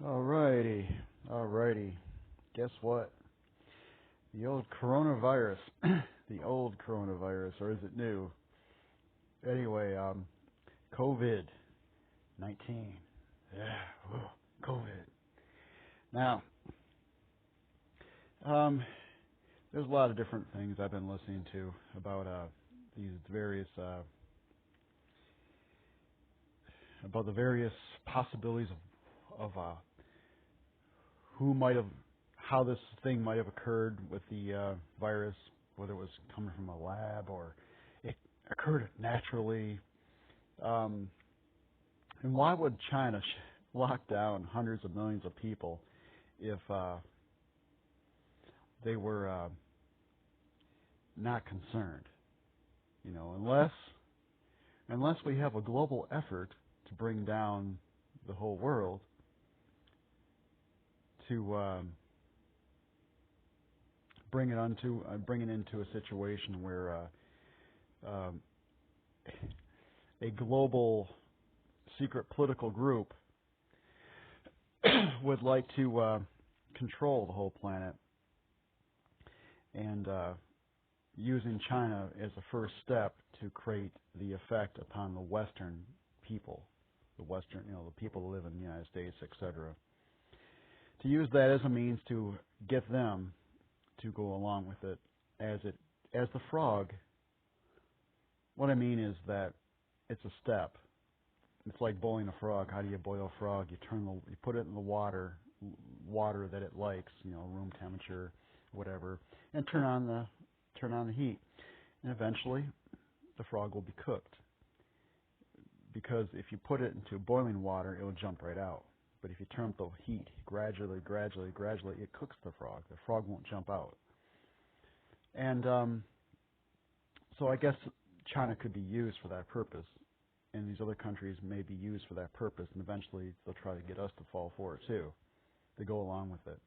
Alrighty, alrighty. Guess what? The old coronavirus, the old coronavirus, or is it new? Anyway, COVID-19. Yeah, whew, COVID. Now, um, there's a lot of different things I've been listening to about these various about the various possibilities of who might have, how this thing might have occurred with the virus, whether it was coming from a lab or it occurred naturally. Um, and why would China lock down hundreds of millions of people if they were not concerned? You know, unless we have a global effort to bring down the whole world, to bring it into a situation where um, a global secret political group would like to control the whole planet, and using China as a first step to create the effect upon the Western people, the people who live in the United States, etc. To use that as a means to get them to go along with it as the frog. What I mean is that it's a step. It's like boiling a frog. How do you boil a frog? You put it in the water that it likes, room temperature, whatever, and turn on the heat. And eventually the frog will be cooked. Because if you put it into boiling water, it will jump right out. But if you turn up the heat gradually, it cooks the frog. The frog won't jump out. And so I guess China could be used for that purpose, and these other countries may be used for that purpose, and eventually they'll try to get us to fall for it too, to go along with it.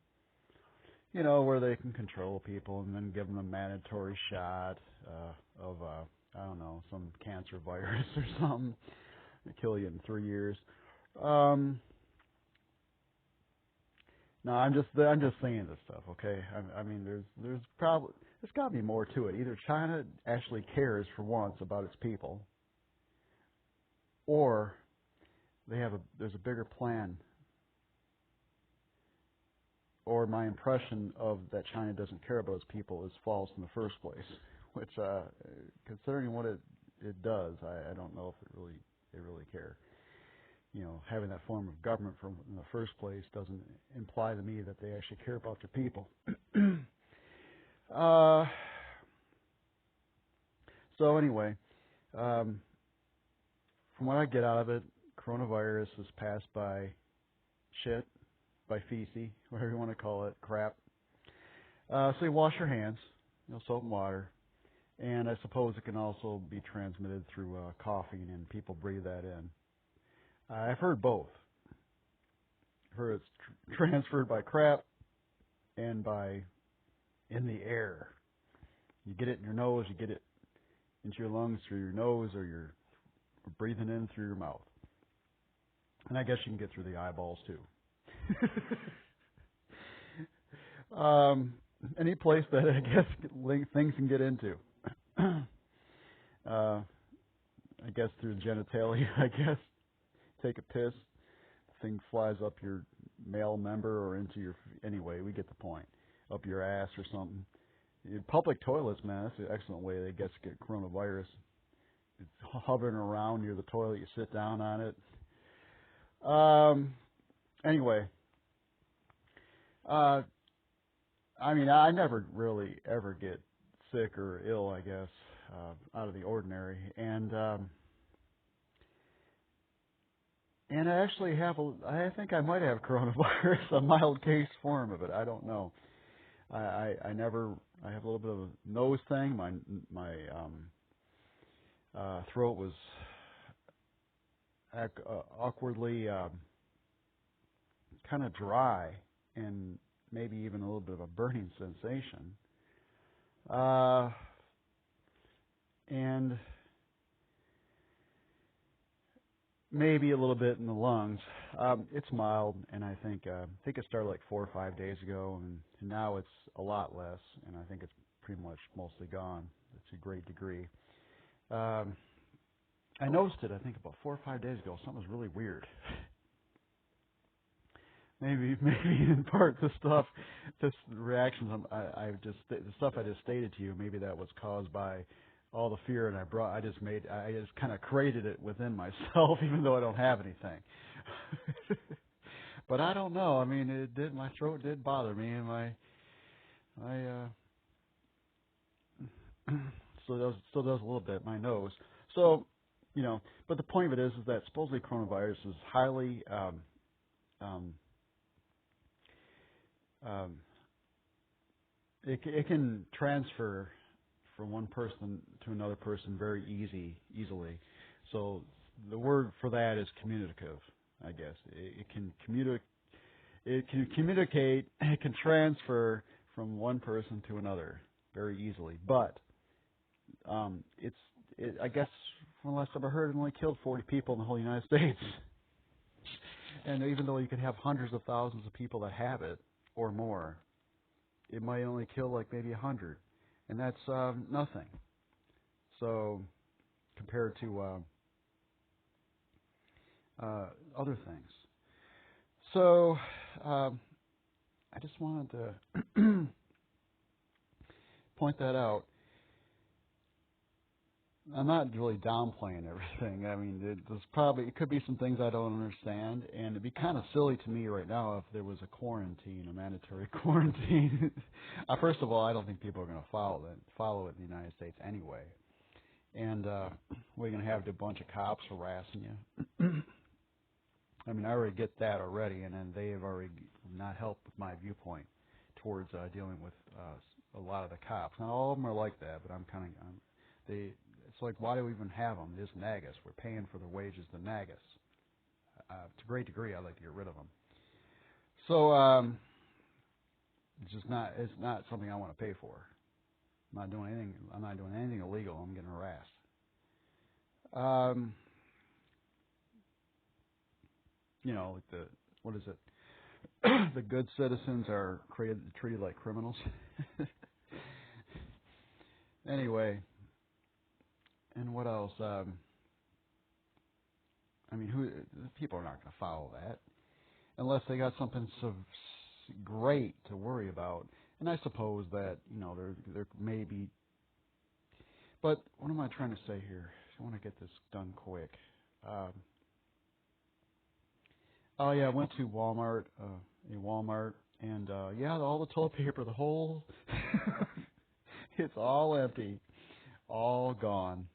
Where they can control people and then give them a mandatory shot of, I don't know, some cancer virus or something to kill you in 3 years. No, I'm just saying this stuff, okay? I mean, there's got to be more to it. Either China actually cares for once about its people, or there's a bigger plan, or my impression of that China doesn't care about its people is false in the first place. Which, considering what it does, I don't know if they really care. Having that form of government in the first place doesn't imply to me that they actually care about their people. So anyway, from what I get out of it, coronavirus is passed by shit, by feces, whatever you want to call it, crap. So you wash your hands, soap and water, and I suppose it can also be transmitted through coughing, and people breathe that in. I've heard both. I've heard it's transferred by crap and by in the air. You get it in your nose, you get it into your lungs through your nose, or you're breathing in through your mouth. And I guess you can get through the eyeballs too. Any place that I guess things can get into. I guess through the genitalia, I guess. Take a piss, the thing flies up your male member or into your, anyway, we get the point, up your ass or something. Public toilets, man, that's an excellent way they guess to get coronavirus. It's hovering around near the toilet, you sit down on it. Anyway, I mean, I never really ever get sick or ill, I guess, out of the ordinary, and I actually I think I might have coronavirus, a mild case form of it. I don't know. I have a little bit of a nose thing. My throat was awkwardly kind of dry and maybe even a little bit of a burning sensation. And maybe a little bit in the lungs. It's mild, and I think it started like 4 or 5 days ago, and now it's a lot less, and I think it's pretty much mostly gone. It's a great degree. Um, I noticed it, I think, about 4 or 5 days ago. Something was really weird. Maybe in part this reactions I just the stuff I just stated to you. Maybe that was caused by all the fear, and I just kind of created it within myself, even though I don't have anything. But I don't know. I mean, it did. My throat did bother me, and my still does a little bit. My nose. So, but the point of it is that supposedly coronavirus is highly um, um, it can transfer from one person to another person very easily. So the word for that is communicative, I guess. It can communicate. It can transfer from one person to another very easily. But I guess from the last time I heard, it only killed 40 people in the whole United States. And even though you could have hundreds of thousands of people that have it or more, it might only kill like maybe 100, and that's nothing. So compared to other things. So I just wanted to point that out. I'm not really downplaying everything. I mean, it could be some things I don't understand, and it'd be kind of silly to me right now if there was a mandatory quarantine. First of all, I don't think people are going to follow it in the United States anyway. And we're going to have a bunch of cops harassing you. I mean, I already get that already, and then they have already not helped with my viewpoint towards dealing with a lot of the cops. Not all of them are like that, but it's like, why do we even have them? They just nag us. We're paying for their wages to nag us. To a great degree, I'd like to get rid of them. So it's not something I want to pay for. I'm not doing anything illegal. I'm getting harassed. What is it? The good citizens are treated like criminals. Anyway, and what else? I mean, people are not going to follow that unless they got something so great to worry about. And I suppose that there may be. But what am I trying to say here? I want to get this done quick. Oh yeah, I went to Walmart, and all the toilet paper, the whole, it's all empty, all gone.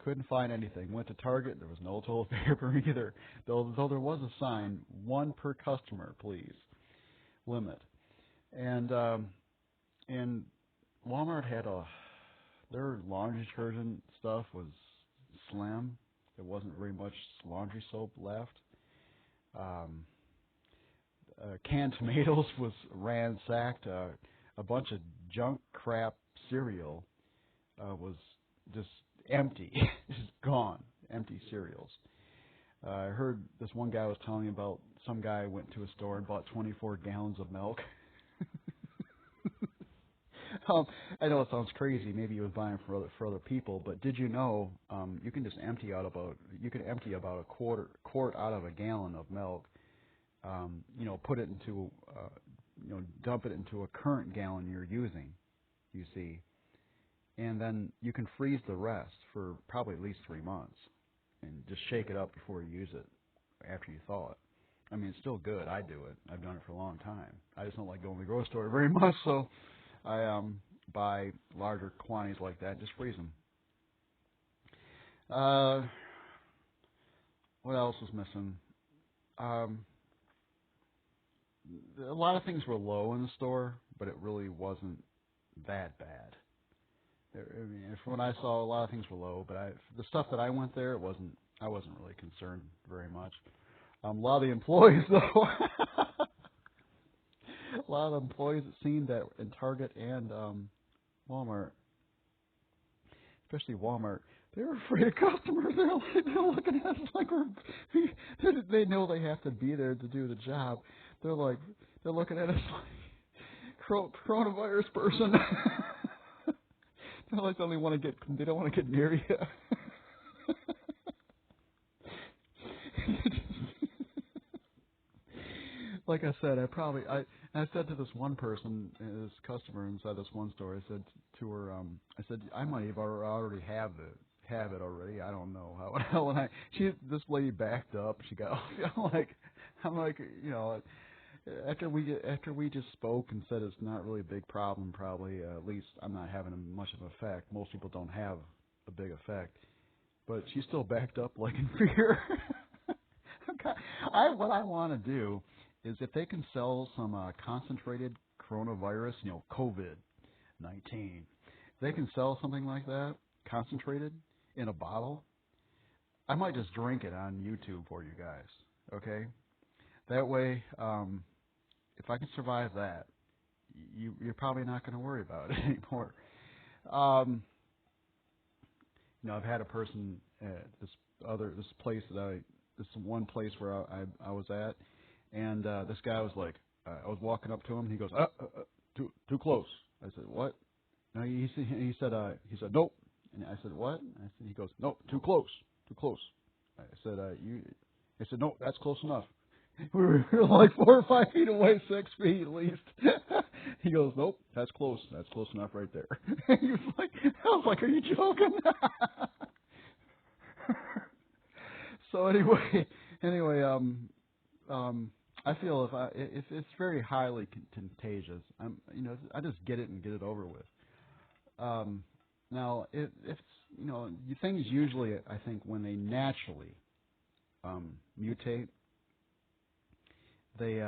Couldn't find anything. Went to Target, there was no toilet paper either. Though there was a sign, 1 per customer, please, limit. And Walmart had their laundry detergent stuff was slim. There wasn't very much laundry soap left. Canned tomatoes was ransacked. A bunch of junk crap cereal was just empty, just gone, empty cereals. I heard this one guy was telling me about some guy went to a store and bought 24 gallons of milk. I know it sounds crazy. Maybe he was buying for other people, but did you know you can empty about a quart out of a gallon of milk. Put it into dump it into a current gallon you're using. You see, and then you can freeze the rest for probably at least 3 months, and just shake it up before you use it after you thaw it. I mean, it's still good. I do it. I've done it for a long time. I just don't like going to the grocery store very much, so I buy larger quantities like that, just freeze them. What else was missing? A lot of things were low in the store, but it really wasn't that bad. From what I saw, a lot of things were low, but the stuff that I went there, I wasn't really concerned very much. A lot of the employees, though, a lot of the employees, it seemed that in Target and Walmart, especially Walmart, They're afraid of customers. They're looking at us like they know they have to be there to do the job. They're looking at us like coronavirus person. They don't want to get near you. Like I said, I said to this one person, this customer inside this one store, I said to her, I said, I might have already have it already. I don't know how. This lady backed up. She got I'm like, after we just spoke and said it's not really a big problem, probably at least I'm not having much of an effect. Most people don't have a big effect, but she still backed up like in fear. What I want to do is if they can sell some concentrated coronavirus, COVID-19, if they can sell something like that, concentrated in a bottle, I might just drink it on YouTube for you guys, okay? That way, if I can survive that, you're probably not going to worry about it anymore. I've had a person at this one place where I was at, and this guy was like, I was walking up to him, and he goes, too close. I said, what? No, he said, nope. And I said, what? He goes, no, too close. I said, I said, no, that's close enough. We were like 4 or 5 feet away, 6 feet at least. He goes, nope, that's close. That's close enough right there. I was like, are you joking? So anyway, I feel if it's very highly contagious, I just get it and get it over with. Now, if things usually, I think, when they naturally mutate, they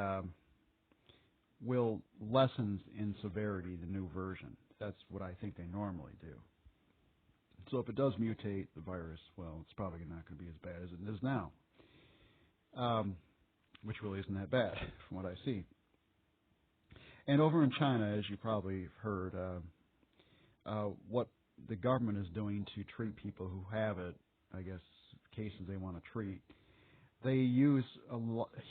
will lessen in severity the new version. That's what I think they normally do. So if it does mutate the virus, well, it's probably not going to be as bad as it is now, which really isn't that bad from what I see. And over in China, as you probably have heard, what the government is doing to treat people who have it, I guess, cases they want to treat, they use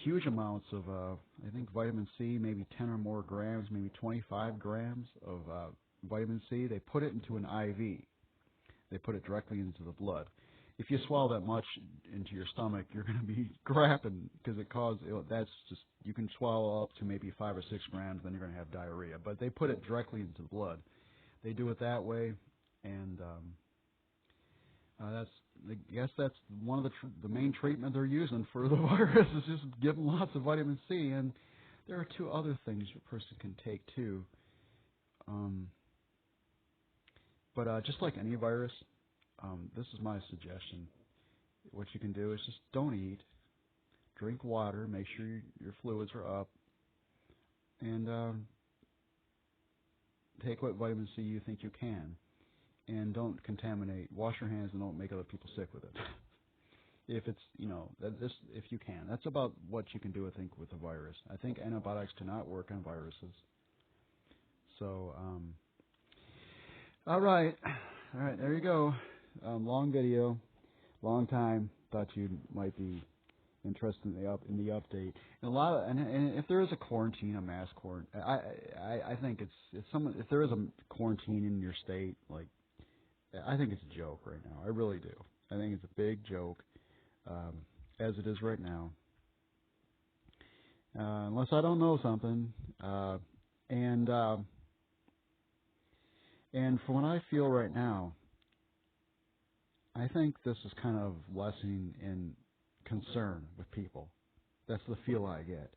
huge amounts of, I think, vitamin C, maybe 10 or more grams, maybe 25 grams of vitamin C. They put it into an IV. They put it directly into the blood. If you swallow that much into your stomach, you're going to be crapping because you can swallow up to maybe 5 or 6 grams, then you're going to have diarrhea. But they put it directly into the blood. They do it that way, and I guess that's one of the main treatment they're using for the virus is just give them lots of vitamin C. And there are 2 other things a person can take too. But just like any virus, this is my suggestion. What you can do is just don't eat, drink water, make sure your fluids are up, and take what vitamin C you think you can. And don't contaminate. Wash your hands and don't make other people sick with it. If it's, if you can. That's about what you can do, I think, with a virus. I think antibiotics do not work on viruses. So, all right, there you go. Long video, long time. Thought you might be interested in the update. And if there is a quarantine, a mass quarantine, I think if there is a quarantine in your state, like, I think it's a joke right now. I really do. I think it's a big joke, as it is right now. Unless I don't know something, and from what I feel right now, I think this is kind of lessening in concern with people. That's the feel I get.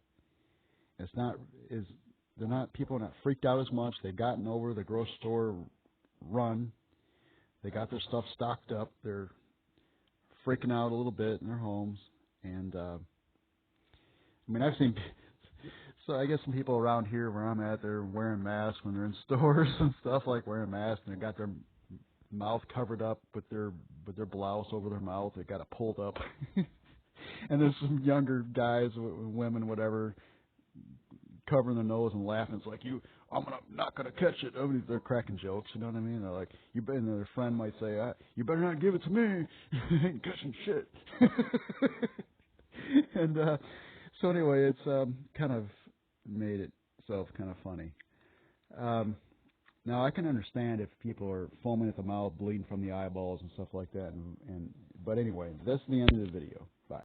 People are not freaked out as much. They've gotten over the grocery store run. They got their stuff stocked up. They're freaking out a little bit in their homes. And, I've seen, so I guess some people around here where I'm at, they're wearing masks when they're in stores and stuff, like wearing masks, and they got their mouth covered up with their blouse over their mouth. They got it pulled up. And there's some younger guys, women, whatever, covering their nose and laughing. It's like, I'm not gonna catch it. They're cracking jokes, you know what I mean? They're like, and their friend might say, you better not give it to me. You ain't catching shit. And so anyway, it's kind of made itself kind of funny. Now I can understand if people are foaming at the mouth, bleeding from the eyeballs and stuff like that. But anyway, that's the end of the video. Bye.